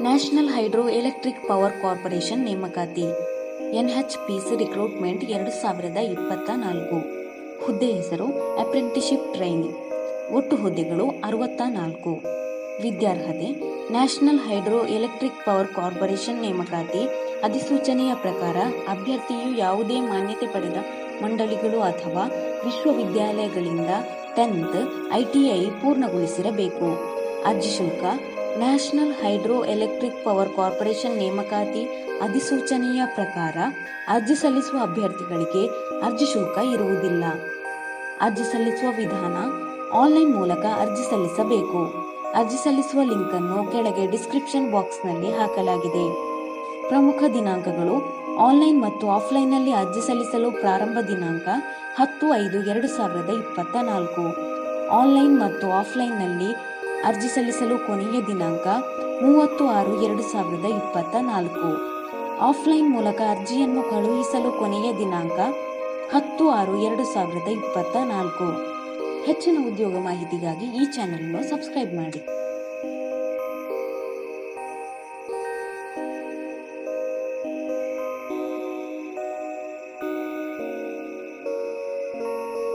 National hydro electric power corporation ನೇಮಕಾತಿ NHPC recruitment 2024. ಹುದ್ದೆ ಹೆಸರು ಅಪ್ರೆಂಟಿಸ್ಶಿಪ್ ಟ್ರೈನಿ. ಒಟ್ಟು ಹುದ್ದೆಗಳು 64. ವಿದ್ಯಾರ್ಹತೆ national hydro electric power corporation ನೇಮಕಾತಿ ಅಧಿಸೂಚನೆಯ ಪ್ರಕಾರ ಅಭ್ಯರ್ಥಿಯು ಯಾವುದೇ ಮಾನ್ಯತೆ ಪಡೆದ ಮಂಡಳಿಗಳು ಅಥವಾ ವಿಶ್ವವಿದ್ಯಾಲಯಗಳಿಂದ 10th ITI ಪೂರ್ಣಗೊಳಿಸಿರಬೇಕು. ಅರ್ಜಿ ಶುಲ್ಕ national hydro electric power corporation ನೇಮಕಾತಿ ಅಧಿಸೂಚನೆಯ ಪ್ರಕಾರ ಅರ್ಜಿ ಸಲ್ಲಿಸುವ ಅಭ್ಯರ್ಥಿಗಳಿಗೆ ಅರ್ಜಿ ಶುಲ್ಕ ಇರುವುದಿಲ್ಲ. ಅರ್ಜಿ ಸಲ್ಲಿಸುವ ವಿಧಾನ ಆನ್ಲೈನ್ ಮೂಲಕ ಅರ್ಜಿ ಸಲ್ಲಿಸಬೇಕು. ಅರ್ಜಿ ಸಲ್ಲಿಸುವ ಲಿಂಕ್ ಅನ್ನು ಕೆಳಗೆ ಡಿಸ್ಕ್ರಿಪ್ಷನ್ ಬಾಕ್ಸ್ನಲ್ಲಿ ಹಾಕಲಾಗಿದೆ. ಪ್ರಮುಖ ದಿನಾಂಕಗಳು ಆನ್ಲೈನ್ ಮತ್ತು ಆಫ್ಲೈನ್ನಲ್ಲಿ ಅರ್ಜಿ ಸಲ್ಲಿಸಲು ಪ್ರಾರಂಭ ದಿನಾಂಕ 10/5/2024. ಆನ್ಲೈನ್ ಮತ್ತು ಆಫ್ಲೈನ್ನಲ್ಲಿ ಅರ್ಜಿ ಸಲ್ಲಿಸಲು ಕೊನೆಯ ದಿನಾಂಕ 30/6/2024. ಆಫ್ಲೈನ್ ಮೂಲಕ ಅರ್ಜಿಯನ್ನು ಕಳುಹಿಸಲು ಕೊನೆಯ ದಿನಾಂಕ 10/6/2024. ಹೆಚ್ಚಿನ ಉದ್ಯೋಗ ಮಾಹಿತಿಗಾಗಿ ಈ ಚಾನೆಲ್ ಅನ್ನು ಸಬ್ಸ್ಕ್ರೈಬ್ ಮಾಡಿ.